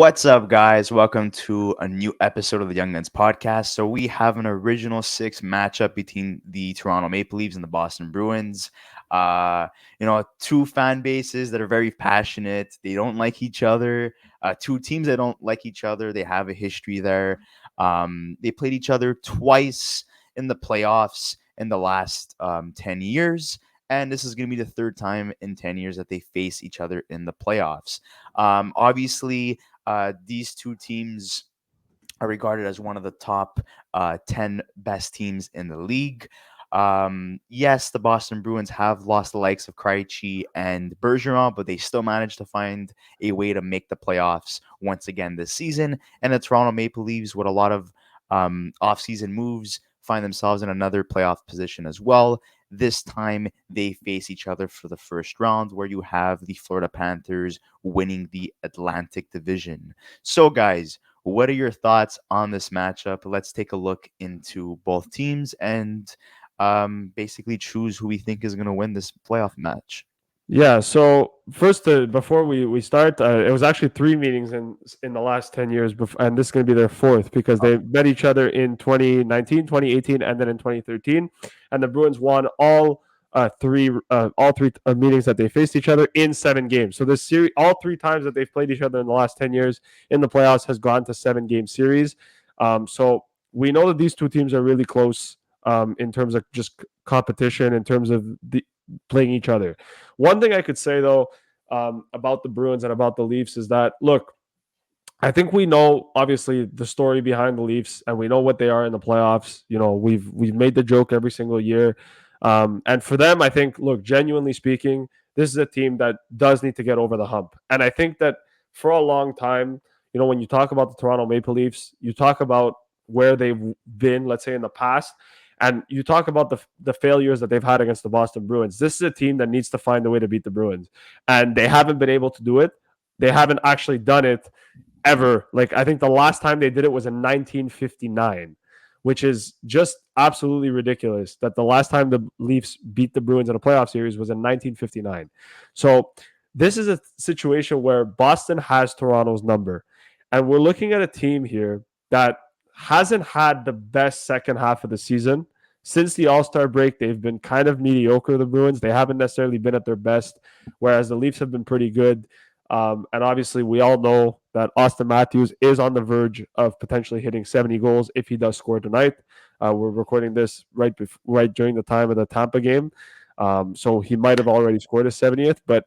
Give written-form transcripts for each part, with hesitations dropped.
What's up, guys? Welcome to a new episode of the ynggpodcast. So we have an original six matchup between the Toronto Maple Leafs and the Boston Bruins. Two fan bases that are very passionate. They don't like each other. Two teams that don't like each other. They have a history there. They played each other twice in the playoffs in the last 10 years. And this is going to be the third time in 10 years that they face each other in the playoffs. Obviously, these two teams are regarded as one of the top 10 best teams in the league. Yes, the Boston Bruins have lost the likes of Krejci and Bergeron, but they still managed to find a way to make the playoffs once again this season. And the Toronto Maple Leafs, with a lot of offseason moves, find themselves in another playoff position as well. This time they face each other for the first round, where you have the Florida Panthers winning the Atlantic Division. So, guys, what are your thoughts on this matchup? Let's take a look into both teams and basically choose who we think is going to win this playoff match. Yeah. So first, before we start, it was actually three meetings in the last 10 years, and this is going to be their fourth because they met each other in 2019, 2018, and then in 2013, and the Bruins won all three meetings that they faced each other in 7 games. So this series, all three times that they've played each other in the last 10 years in the playoffs, has gone to 7 game series. So we know that these two teams are really close in terms of just competition, in terms of the playing each other. One thing I could say though about the Bruins and about the Leafs is that, look, I think we know obviously the story behind the Leafs, and we know what they are in the playoffs. You know, we've made the joke every single year, and for them, I think, look, genuinely speaking, this is a team that does need to get over the hump. And I think that for a long time, you know, when you talk about the Toronto Maple Leafs, you talk about where they've been, let's say, in the past, and you talk about the failures that they've had against the Boston Bruins. This is a team that needs to find a way to beat the Bruins, and they haven't been able to do it. They haven't actually done it ever. Like, I think the last time they did it was in 1959, which is just absolutely ridiculous that the last time the Leafs beat the Bruins in a playoff series was in 1959. So this is a situation where Boston has Toronto's number, and we're looking at a team here that hasn't had the best second half of the season. Since the All-Star break, they've been kind of mediocre, the Bruins. They haven't necessarily been at their best, whereas the Leafs have been pretty good. And obviously, we all know that Austin Matthews is on the verge of potentially hitting 70 goals if he does score tonight. We're recording this right during the time of the Tampa game. So he might have already scored his 70th. But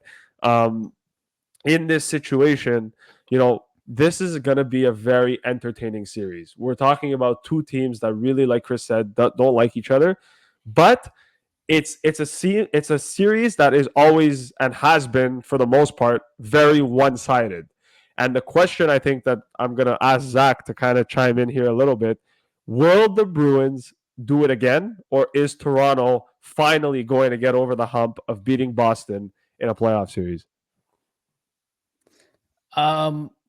in this situation, you know, this is going to be a very entertaining series. We're talking about two teams that really, like Chris said, don't like each other, but it's a series that is always and has been, for the most part, very one-sided. And the question I think that I'm going to ask Zach to kind of chime in here a little bit: will the Bruins do it again, or is Toronto finally going to get over the hump of beating Boston in a playoff series?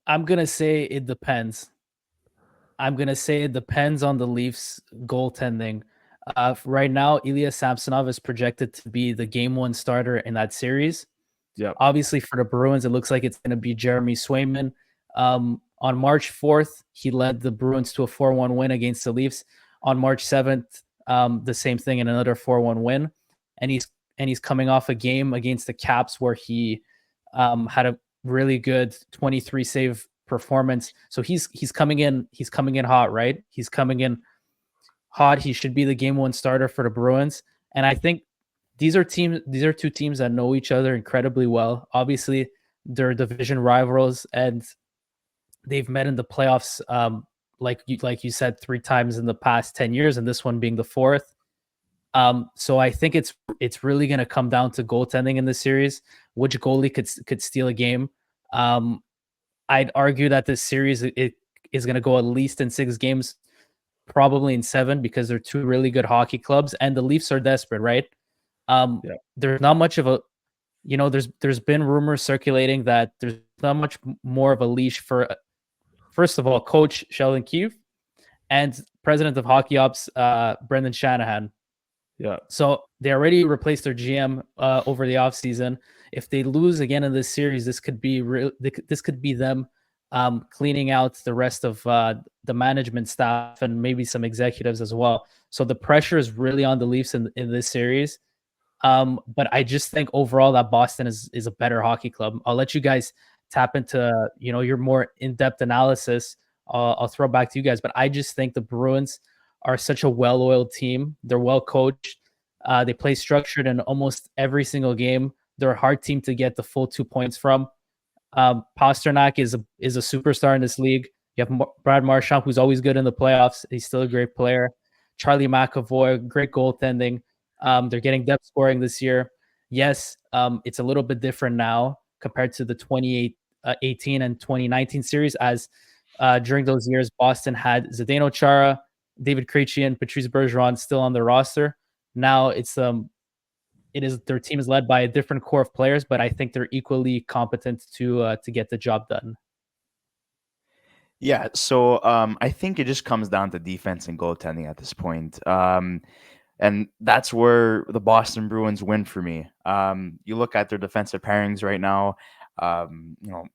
I'm gonna say it depends. I'm gonna say it depends on the Leafs goaltending. Right now, Ilya Samsonov is projected to be the game one starter in that series. Yeah. Obviously, for the Bruins, it looks like it's going to be Jeremy Swayman. On March 4th, he led the Bruins to a 4-1 win against the Leafs. On March 7th, the same thing in another 4-1 win. And he's coming off a game against the Caps where he had a really good 23 save performance. So he's coming in hot, right? He's coming in hot. He should be the game one starter for the Bruins. And I think these are two teams that know each other incredibly well. Obviously, they're division rivals, and they've met in the playoffs, like you said, 3 times in the past 10 years, and this one being the fourth. So I think it's really going to come down to goaltending in this series. Which goalie could steal a game? I'd argue that this series it is going to go at least in 6 games, probably in 7, because they're two really good hockey clubs, and the Leafs are desperate, right? There's not much of a, there's been rumors circulating that there's not much more of a leash for, first of all, Coach Sheldon Keefe and President of Hockey Ops Brendan Shanahan. Yeah. So they already replaced their GM over the offseason. If they lose again in this series, this could be them cleaning out the rest of the management staff and maybe some executives as well. So the pressure is really on the Leafs in this series. But I just think overall that Boston is a better hockey club. I'll let you guys tap into your more in-depth analysis. I'll throw it back to you guys, but I just think the Bruins are such a well-oiled team. They're well coached. They play structured in almost every single game. They're a hard team to get the full 2 points from. Pasternak is a superstar in this league. You have Brad Marchand, who's always good in the playoffs. He's still a great player. Charlie McAvoy, great goaltending. They're getting depth scoring this year. Yes, it's a little bit different now compared to the 2018 and 2019 series, as during those years, Boston had Zdeno Chara, David Krejci, and Patrice Bergeron still on the roster. Now their team is led by a different core of players, but I think they're equally competent to get the job done. Yeah, so I think it just comes down to defense and goaltending at this point. And that's where the Boston Bruins win for me. You look at their defensive pairings right now, you know,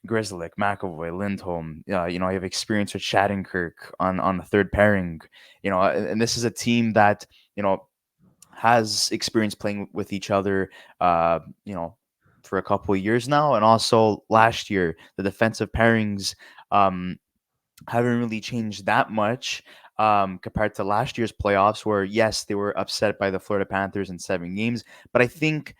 Grizzlick, McAvoy, Lindholm. You have experience with Shattenkirk on the third pairing. And this is a team that has experience playing with each other. For a couple of years now, and also last year, the defensive pairings haven't really changed that much compared to last year's playoffs, where yes, they were upset by the Florida Panthers in 7 games, but I think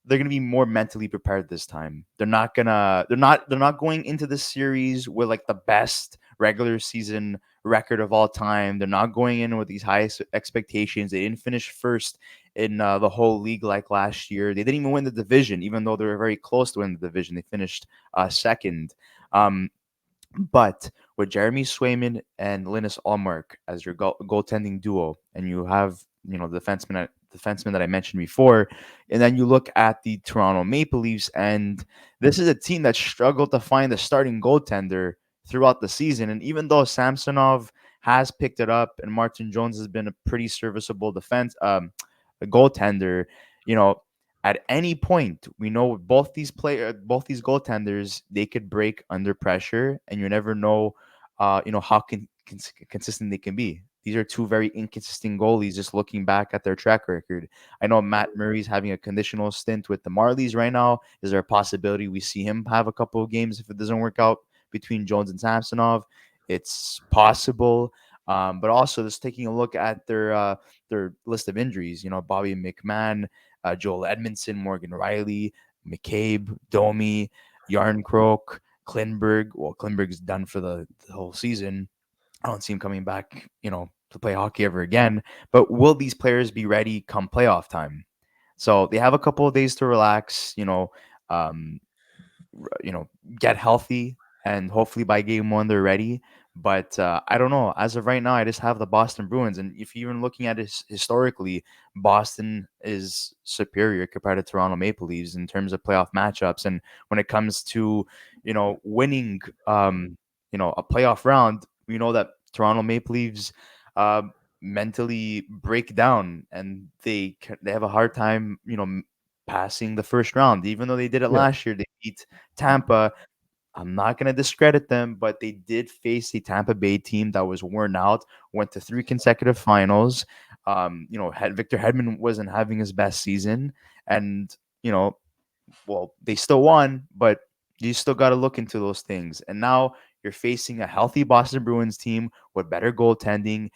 they're gonna be more mentally prepared this time. They're not going into this series with like the best regular season record of all time. They're not going in with these high expectations. They didn't finish first in the whole league like last year. They didn't even win the division, even though they were very close to winning the division. They finished second. But with Jeremy Swayman and Linus Allmark as your goaltending duo, and you have the defenseman that I mentioned before, and then you look at the Toronto Maple Leafs, and this is a team that struggled to find a starting goaltender throughout the season. And even though Samsonov has picked it up and Martin Jones has been a pretty serviceable a goaltender, you know, at any point, we know both these goaltenders, they could break under pressure, and you never know, how consistent they can be. These are two very inconsistent goalies. Just looking back at their track record, I know Matt Murray's having a conditional stint with the Marlies right now. Is there a possibility we see him have a couple of games if it doesn't work out between Jones and Samsonov? It's possible. But also just taking a look at their list of injuries, Bobby McMahon, Joel Edmondson, Morgan Riley, McCabe, Domi, Yarncroke, Klinberg. Well, Klinberg's done for the whole season. I don't see him coming back, to play hockey ever again. But will these players be ready come playoff time? So they have a couple of days to relax, um, get healthy, and hopefully by game one they're ready. But I don't know. As of right now, I just have the Boston Bruins, and if you're even looking at it historically, Boston is superior compared to Toronto Maple Leafs in terms of playoff matchups. And when it comes to winning, a playoff round, we know that Toronto Maple Leafs uh, mentally break down, and they have a hard time, passing the first round. Even though they did it Yeah. last year, they beat Tampa. I'm not going to discredit them, but they did face a Tampa Bay team that was worn out, went to 3 consecutive finals. Victor Hedman wasn't having his best season, and they still won, but you still got to look into those things. And now you're facing a healthy Boston Bruins team with better goaltending,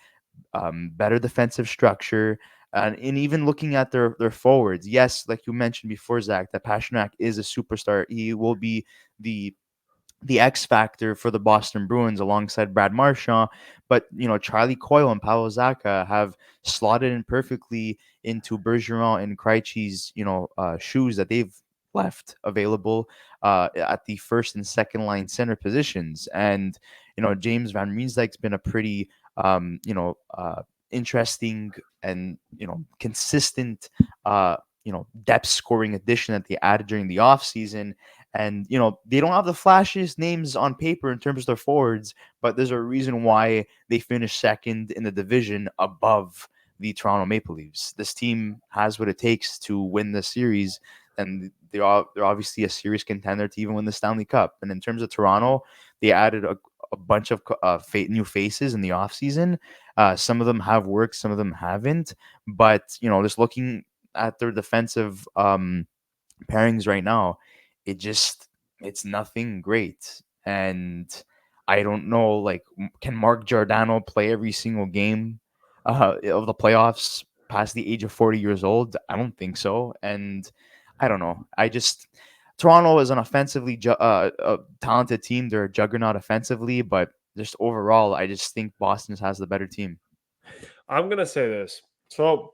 better defensive structure, and even looking at their forwards. Yes, like you mentioned before, Zach, that Pasternak is a superstar. He will be the X factor for the Boston Bruins alongside Brad Marchand. But Charlie Coyle and Pavel Zacha have slotted in perfectly into Bergeron and Krejci's shoes that they've left available at the first and second line center positions. And James Van Riemsdyk's been a pretty interesting and consistent depth scoring addition that they added during the offseason. And they don't have the flashiest names on paper in terms of their forwards, but there's a reason why they finished second in the division above the Toronto Maple Leafs. This team has what it takes to win the series, and they're obviously a serious contender to even win the Stanley Cup. And in terms of Toronto, they added a bunch of new faces in the offseason. Some of them have worked, some of them haven't. But just looking at their defensive pairings right now, it's nothing great. And I don't know, like, can Mark Giordano play every single game of the playoffs past the age of 40 years old? I don't think so. And I don't know. Toronto is an offensively talented team. They're a juggernaut offensively, but just overall, I just think Boston has the better team. I'm going to say this. So,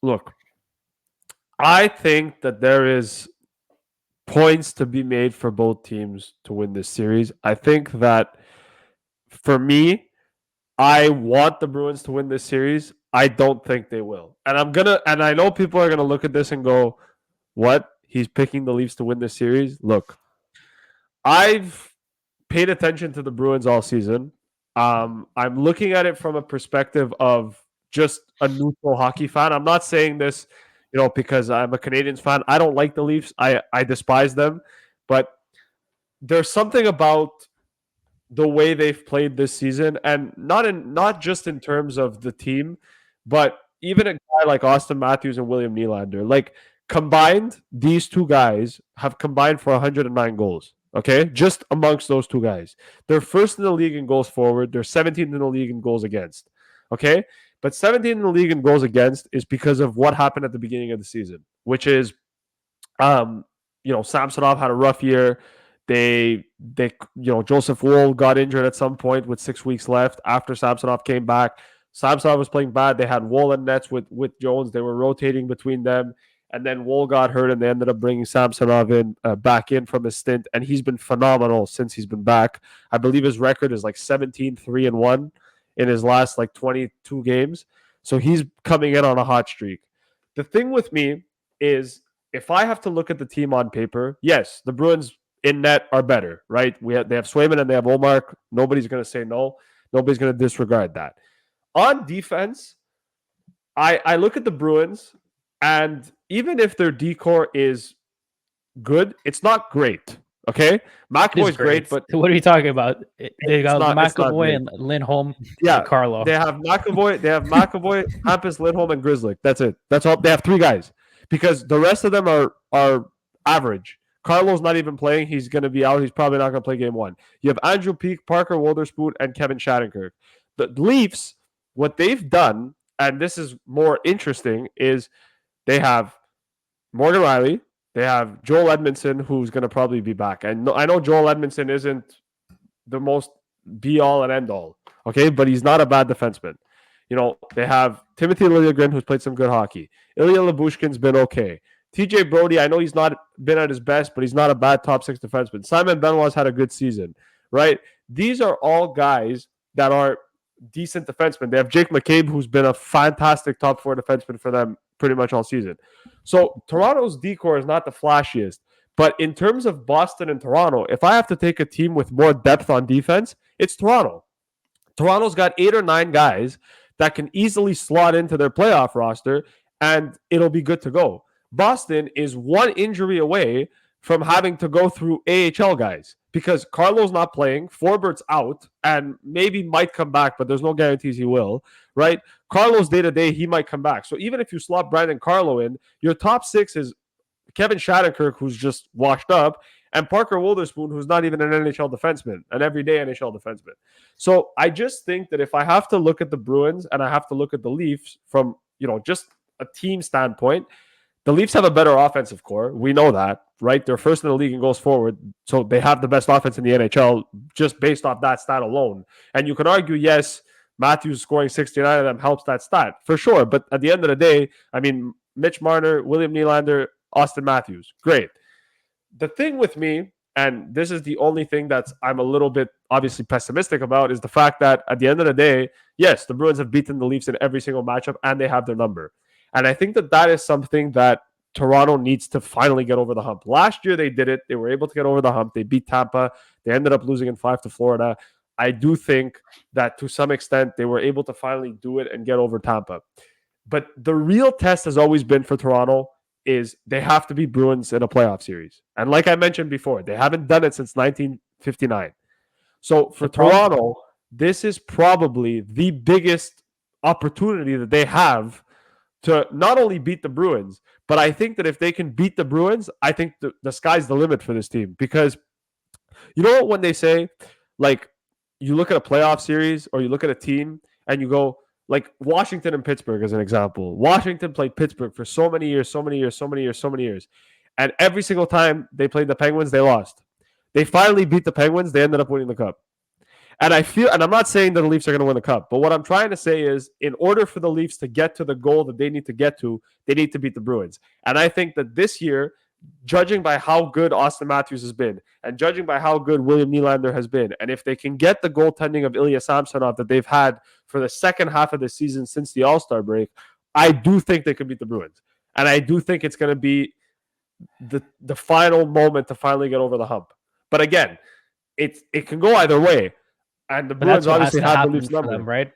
look, I think that there is points to be made for both teams to win this series. I think that for me, I want the Bruins to win this series. I don't think they will. And I know people are gonna look at this and go, what? He's picking the Leafs to win this series? Look, I've paid attention to the Bruins all season. I'm looking at it from a perspective of just a neutral hockey fan. I'm not saying this, because I'm a Canadiens fan. I don't like the Leafs. I despise them. But there's something about the way they've played this season, and not just in terms of the team, but even a guy like Austin Matthews and William Nylander, like combined, these two guys have combined for 109 goals. Okay, just amongst those two guys, they're first in the league in goals forward. They're 17th in the league in goals against. Okay, but 17th in the league in goals against is because of what happened at the beginning of the season, which is, Samsonov had a rough year. Joseph Woll got injured at some point with 6 weeks left after Samsonov came back. Samsonov was playing bad. They had Woll and nets with Jones. They were rotating between them. And then Woll got hurt, and they ended up bringing Samsonov back in from his stint. And he's been phenomenal since he's been back. I believe his record is like 17-3-1 in his last 22 games. So he's coming in on a hot streak. The thing with me is, if I have to look at the team on paper, yes, the Bruins in net are better, right? They have Swayman and they have Ullmark. Nobody's going to say no. Nobody's going to disregard that. On defense, I look at the Bruins, and even if their decor is good, it's not great. Okay, McAvoy's great, but what are you talking about? They got McAvoy and Lindholm. Yeah, and Carlo. They have McAvoy, Hampus, Lindholm, and Grzelcyk. That's it. That's all. They have three guys because the rest of them are average. Carlo's not even playing. He's going to be out. He's probably not going to play game one. You have Andrew Peeke, Parker Wotherspoon, and Kevin Shattenkirk. The Leafs, what they've done, and this is more interesting, is they have Morgan Riley. They have Joel Edmondson, who's going to probably be back. And I know Joel Edmondson isn't the most be-all and end-all, okay? But he's not a bad defenseman. They have Timothy Liljegren, who's played some good hockey. Ilya Lyubushkin's been okay. TJ Brody, I know he's not been at his best, but he's not a bad top six defenseman. Simon Benoit's had a good season, right? These are all guys that are decent defensemen. They have Jake McCabe, who's been a fantastic top four defenseman for them pretty much all season. So Toronto's decor is not the flashiest, but in terms of Boston and Toronto, if I have to take a team with more depth on defense, it's Toronto. Toronto's got 8 or 9 guys that can easily slot into their playoff roster, and it'll be good to go. Boston is one injury away from having to go through AHL guys because Carlo's not playing, Forbert's out, and maybe might come back, but there's no guarantees he will, right? Carlo's day-to-day, he might come back. So even if you slot Brandon Carlo in, your top 6 is Kevin Shattenkirk, who's just washed up, and Parker Wotherspoon, who's not even an NHL defenseman, an everyday NHL defenseman. So I just think that if I have to look at the Bruins and I have to look at the Leafs from, just a team standpoint, the Leafs have a better offensive core. We know that, right? They're first in the league in goals forward, so they have the best offense in the NHL just based off that stat alone. And you can argue, yes, Matthews scoring 69 of them helps that stat, for sure. But at the end of the day, Mitch Marner, William Nylander, Austin Matthews, great. The thing with me, and this is the only thing that's I'm a little bit obviously pessimistic about, is the fact that at the end of the day, yes, the Bruins have beaten the Leafs in every single matchup, and they have their number. And I think that is something that Toronto needs to finally get over the hump. Last year, they did it. They were able to get over the hump. They beat Tampa. They ended up losing in 5 to Florida. I do think that to some extent, they were able to finally do it and get over Tampa. But the real test has always been for Toronto is they have to beat Bruins in a playoff series. And like I mentioned before, they haven't done it since 1959. So for Toronto, this is probably the biggest opportunity that they have to not only beat the Bruins, but I think that if they can beat the Bruins, I think the sky's the limit for this team. Because you know what, when they say, like, you look at a playoff series or you look at a team and you go, like Washington and Pittsburgh as an example. Washington played Pittsburgh for so many years. And every single time they played the Penguins, they lost. They finally beat the Penguins. They ended up winning the cup. And I'm not saying that the Leafs are going to win the cup, but what I'm trying to say is, in order for the Leafs to get to the goal that they need to get to, they need to beat the Bruins. And I think that this year, judging by how good Austin Matthews has been, and judging by how good William Nylander has been, and if they can get the goaltending of Ilya Samsonov that they've had for the second half of the season since the All-Star break, I do think they could beat the Bruins. And I do think it's going to be the final moment to finally get over the hump. But again, it can go either way. And the Bruins obviously have the Leafs number, right?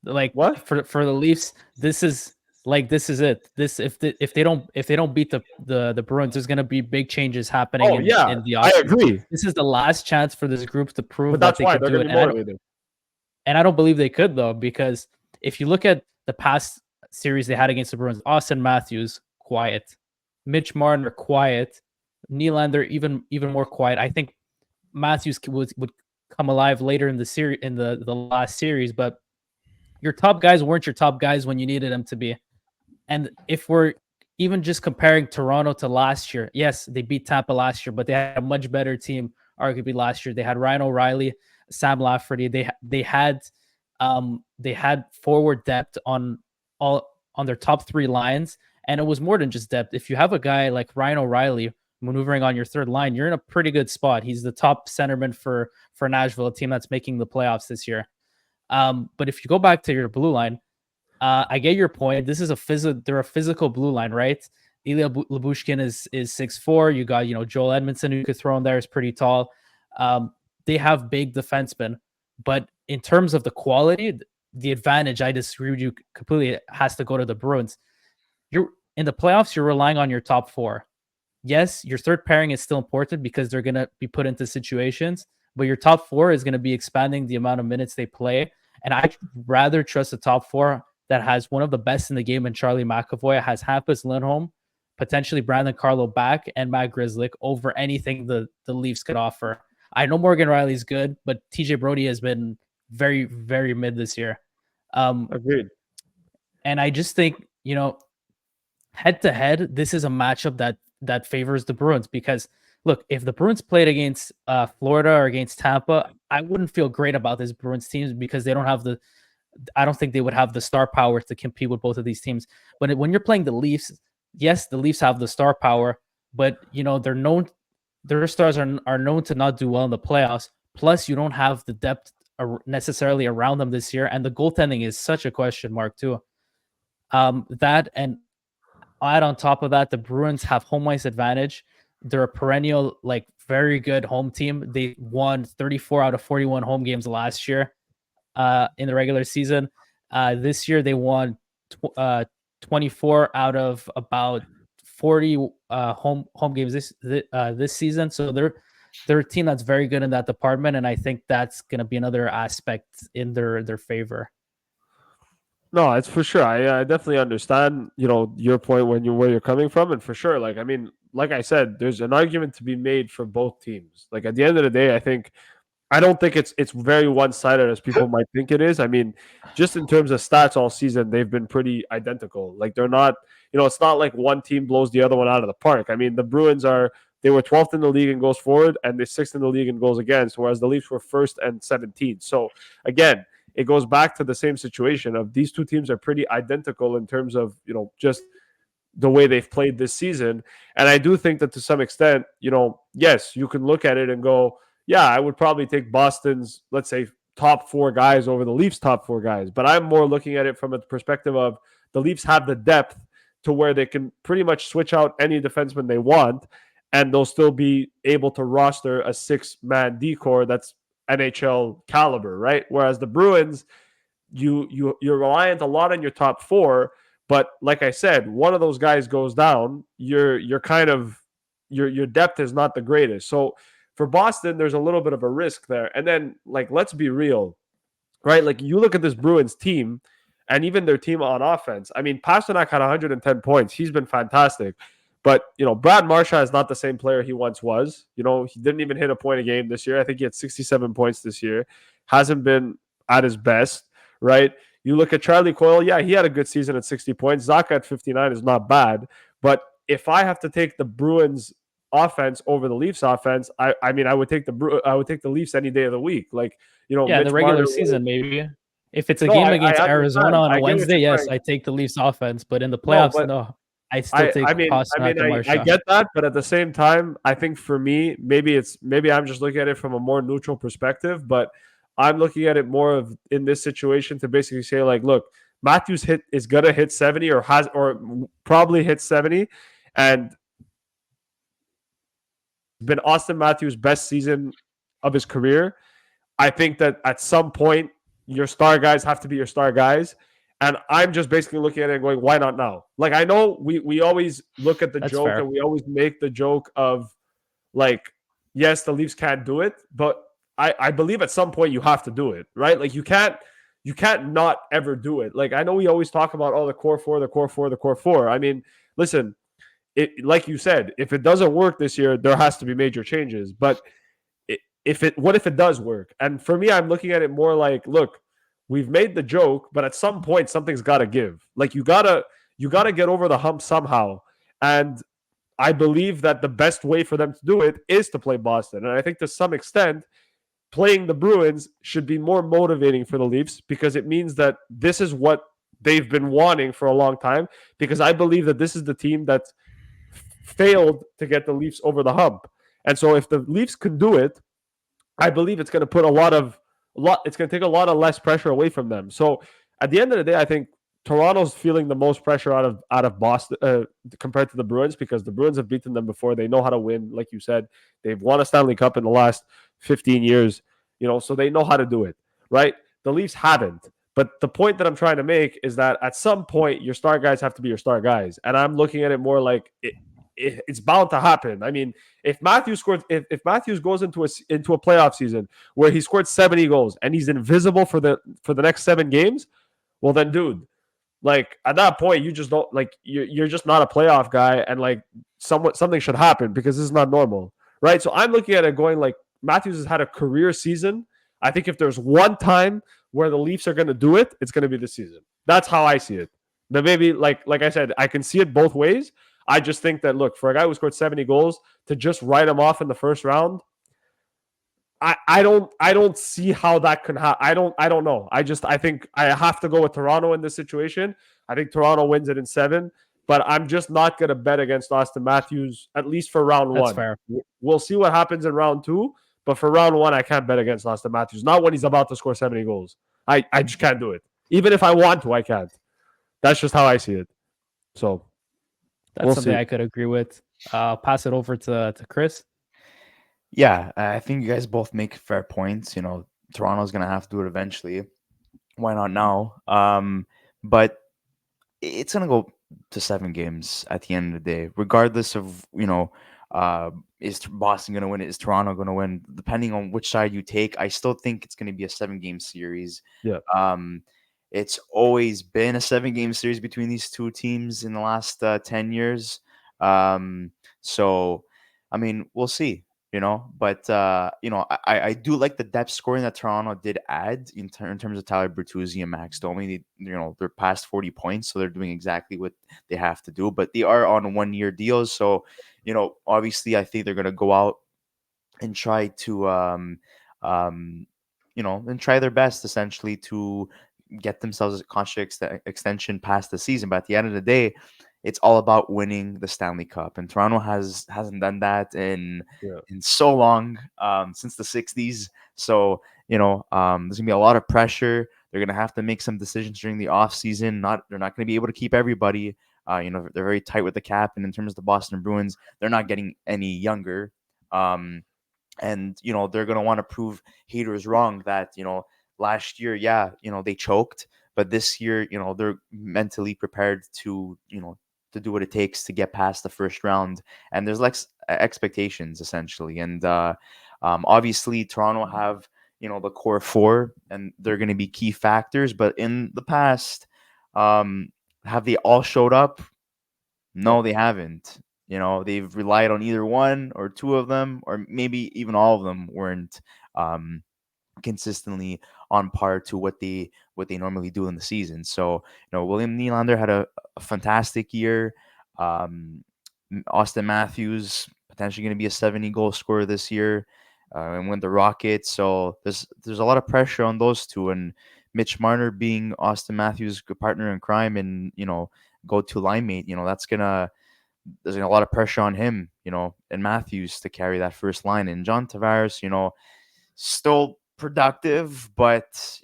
Like, what for the Leafs, this is it. This if they don't beat the Bruins, there's gonna be big changes happening. In the I agree. This is the last chance for this group to prove that they could do it. And I don't believe they could, though, because if you look at the past series they had against the Bruins, Austin Matthews quiet, Mitch Marner quiet, Nylander even more quiet. I think Matthews would come alive later in the series, in the last series, but your top guys weren't your top guys when you needed them to be. And if we're even just comparing Toronto to last year, yes, they beat Tampa last year, but they had a much better team arguably last year. They had Ryan O'Reilly, Sam Lafferty. They had forward depth on their top three lines, and it was more than just depth. If you have a guy like Ryan O'Reilly maneuvering on your third line, you're in a pretty good spot. He's the top centerman for Nashville, a team that's making the playoffs this year. But if you go back to your blue line, I get your point. This is they're a physical blue line, right? Ilya Lyubushkin is 6'4". You got, Joel Edmondson, who you could throw in there, is pretty tall. They have big defensemen, but in terms of the quality, the advantage, I disagree with you completely, has to go to the Bruins. You're in the playoffs, you're relying on your top four. Yes, your third pairing is still important because they're going to be put into situations, but your top four is going to be expanding the amount of minutes they play. And I'd rather trust the top four that has one of the best in the game in Charlie McAvoy, has Hampus Lindholm, potentially Brandon Carlo back, and Matt Grzelcyk over anything the Leafs could offer. I know Morgan Riley's good, but TJ Brody has been very, very mid this year. Agreed. And I just think, head to head, this is a matchup that favors the Bruins, because look, if the Bruins played against Florida or against Tampa, I wouldn't feel great about this Bruins team because they don't have I don't think they would have the star power to compete with both of these teams. But when you're playing the Leafs, yes, the Leafs have the star power, but their stars are known to not do well in the playoffs. Plus, you don't have the depth necessarily around them this year, and the goaltending is such a question mark too. That, and add on top of that, the Bruins have home ice advantage. They're a perennial, very good home team. They won 34 out of 41 home games last year in the regular season. This year they won 24 out of about 40 home games this season. So they're a team that's very good in that department, and I think that's going to be another aspect in their favor. No, it's for sure. I definitely understand, your point where you're coming from, and for sure, like I said, there's an argument to be made for both teams. Like, at the end of the day, I don't think it's very one-sided as people might think it is. I mean, just in terms of stats all season, they've been pretty identical. Like, they're not, it's not like one team blows the other one out of the park. I mean, the Bruins they were 12th in the league in goals forward, and they're 6th in the league in goals against, whereas the Leafs were 1st and 17th. So again, it goes back to the same situation of these two teams are pretty identical in terms of, just the way they've played this season. And I do think that to some extent, yes, you can look at it and go, yeah, I would probably take Boston's, let's say, top four guys over the Leafs' top four guys. But I'm more looking at it from a perspective of the Leafs have the depth to where they can pretty much switch out any defenseman they want, and they'll still be able to roster a 6-man D-core that's NHL caliber, right? Whereas the Bruins, you're reliant a lot on your top four, But like I said, one of those guys goes down, you're kind of your depth is not the greatest. So for Boston, there's a little bit of a risk there. And then, like, let's be real, right? Like, you look at this Bruins team and even their team on offense. I mean, Pasternak had 110 points. He's been fantastic. But, Brad Marchand is not the same player he once was. He didn't even hit a point a game this year. I think he had 67 points this year. Hasn't been at his best, right? You look at Charlie Coyle. Yeah, he had a good season at 60 points. Zaka at 59 is not bad. But if I have to take the Bruins offense over the Leafs offense, I mean, I would take the Leafs any day of the week. Like, Yeah, in Mitch the regular Marner. season, maybe. If it's a No, game I against Arizona understand. on a I get what Wednesday, you're yes, saying. I take the Leafs offense. But in the No, playoffs, but no. I still take Pasternak and I Marchand. get that, but at the same time, I think for me, maybe I'm just looking at it from a more neutral perspective, but I'm looking at it more of in this situation to basically say, like, look, Matthews is gonna hit 70 or probably hit 70, and been Austin Matthews' best season of his career. I think that at some point your star guys have to be your star guys. And I'm just basically looking at it and going, why not now? Like, I know we always look at the That's joke fair. and we always make the joke of, like, yes, the Leafs can't do it, but I believe at some point you have to do it, right? Like, you can't not ever do it. Like, I know we always talk about, the core four, the core four, the core four. I mean, listen, like you said, if it doesn't work this year, there has to be major changes. But what if it does work? And for me, I'm looking at it more like, look, we've made the joke, but at some point something's got to give. Like, you gotta get over the hump somehow. And I believe that the best way for them to do it is to play Boston. And I think to some extent, playing the Bruins should be more motivating for the Leafs, because it means that this is what they've been wanting for a long time. Because I believe that this is the team that failed to get the Leafs over the hump. And so if the Leafs can do it, I believe it's going to put it's going to take a lot of less pressure away from them. So at the end of the day, I think Toronto's feeling the most pressure out of Boston compared to the Bruins, because the Bruins have beaten them before. They know how to win. Like you said, they've won a Stanley Cup in the last 15 years, so they know how to do it, right? The Leafs haven't. But the point that I'm trying to make is that at some point, your star guys have to be your star guys. And I'm looking at it more like it's bound to happen. I mean, if Matthews goes into a playoff season where he scored 70 goals and he's invisible for the next 7 games, well then, dude, like, at that point, you just don't, like, you're just not a playoff guy, and, like, something should happen, because this is not normal, right? So I'm looking at it going, like, Matthews has had a career season. I think if there's one time where the Leafs are going to do it, it's going to be this season. That's how I see it. But maybe, like I said, I can see it both ways. I just think that, look, for a guy who scored 70 goals to just write him off in the first round, I don't see how that can happen. I don't know. I think I have to go with Toronto in this situation. I think Toronto wins it in 7, but I'm just not going to bet against Austin Matthews, at least for round That's 1. fair. We'll see what happens in round 2, but for round 1, I can't bet against Austin Matthews. Not when he's about to score 70 goals. I just can't do it. Even if I want to, I can't. That's just how I see it. So That's we'll something see. I could agree with. Pass it over to Chris. Yeah, I think you guys both make fair points. Toronto's gonna have to do it eventually. Why not now? But it's gonna go to 7 games at the end of the day, regardless of is Boston gonna win? Is Toronto gonna win? Depending on which side you take, I still think it's gonna be a 7-game series. Yeah. It's always been a 7-game series between these two teams in the last 10 years. So, I mean, we'll see. But I do like the depth scoring that Toronto did add in terms of Tyler Bertuzzi and Max Domi. They're past 40 points, so they're doing exactly what they have to do. But they are on 1-year deals, so obviously, I think they're gonna go out and try to and try their best essentially to get themselves a contract extension past the season. But at the end of the day, it's all about winning the Stanley Cup, and Toronto hasn't done that in so long, since the 60s. So there's gonna be a lot of pressure. They're gonna have to make some decisions during the off season. They're not gonna be able to keep everybody. They're very tight with the cap, and in terms of the Boston Bruins, they're not getting any younger. And they're gonna want to prove haters wrong that last year, they choked, but this year, they're mentally prepared to, to do what it takes to get past the first round. And there's like expectations essentially. And obviously, Toronto have, the core four, and they're going to be key factors. But in the past, have they all showed up? No, they haven't. They've relied on either one or two of them, or maybe even all of them weren't um, consistently on par to what they normally do in the season. So, William Nylander had a fantastic year. Um, Austin Matthews potentially going to be a 70-goal scorer this year, and win the Rockets. So there's a lot of pressure on those two, and Mitch Marner being Austin Matthews' good partner in crime and go-to line mate. There's a lot of pressure on him, and Matthews to carry that first line, and John Tavares, still productive, but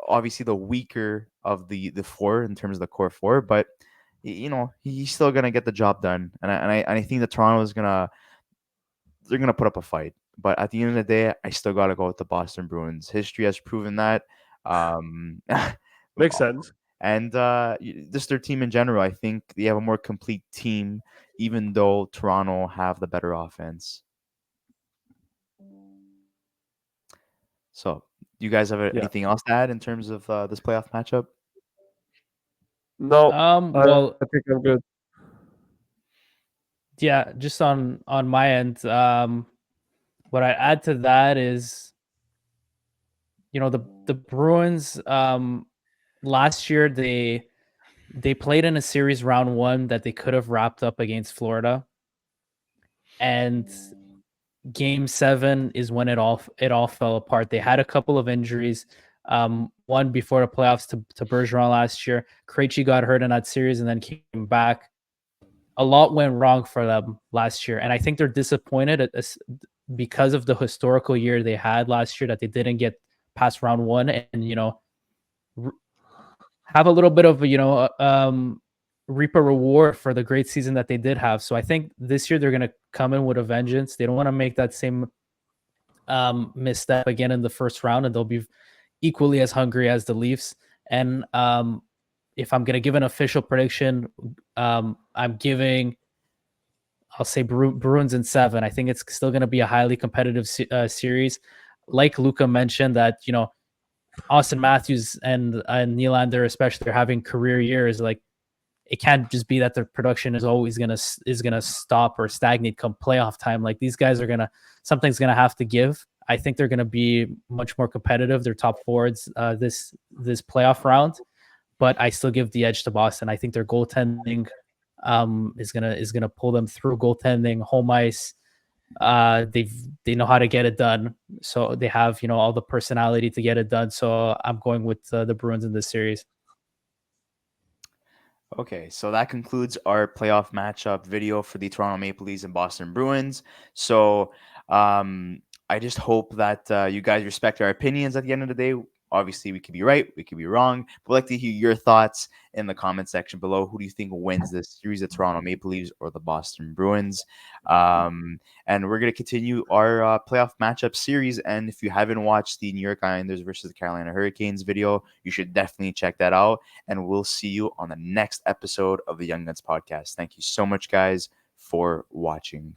obviously the weaker of the four in terms of the core four, but he's still gonna get the job done, and I think that Toronto is they're gonna put up a fight, but at the end of the day, I still gotta go with the Boston Bruins. History has proven that. Um, Makes sense. and just their team in general, I think they have a more complete team, even though Toronto have the better offense. So, do you guys have Yeah. anything else to add in terms of this playoff matchup? No, Well, I think I'm good. yeah, just on my end, what I add to that is, the Bruins, last year they played in a series round one that they could have wrapped up against Florida, and game 7 is when it all fell apart. They had a couple of injuries. One before the playoffs to Bergeron last year. Krejci got hurt in that series and then came back. A lot went wrong for them last year, and I think they're disappointed because of the historical year they had last year, that they didn't get past round one, and have a little bit of reap a reward for the great season that they did have. So I think this year they're going to come in with a vengeance. They don't want to make that same misstep again in the first round, and they'll be equally as hungry as the Leafs. And if I'm going to give an official prediction, I'll say Bruins in 7. I think it's still going to be a highly competitive series. Like Luca mentioned, that Austin Matthews and Nylander especially are having career years. Like, it can't just be that their production is always gonna stop or stagnate come playoff time. Like, these guys are something's gonna have to give. I think they're gonna be much more competitive. They're top forwards this playoff round, but I still give the edge to Boston. I think their goaltending is gonna pull them through. Goaltending, home ice, they know how to get it done. So they have all the personality to get it done. So I'm going with the Bruins in this series. Okay, so that concludes our playoff matchup video for the Toronto Maple Leafs and Boston Bruins. So I just hope that you guys respect our opinions at the end of the day. Obviously, we could be right, we could be wrong. We'd like to hear your thoughts in the comment section below. Who do you think wins this series, the Toronto Maple Leafs or the Boston Bruins? And we're going to continue our playoff matchup series. And if you haven't watched the New York Islanders versus the Carolina Hurricanes video, you should definitely check that out. And we'll see you on the next episode of the Young Guns podcast. Thank you so much, guys, for watching.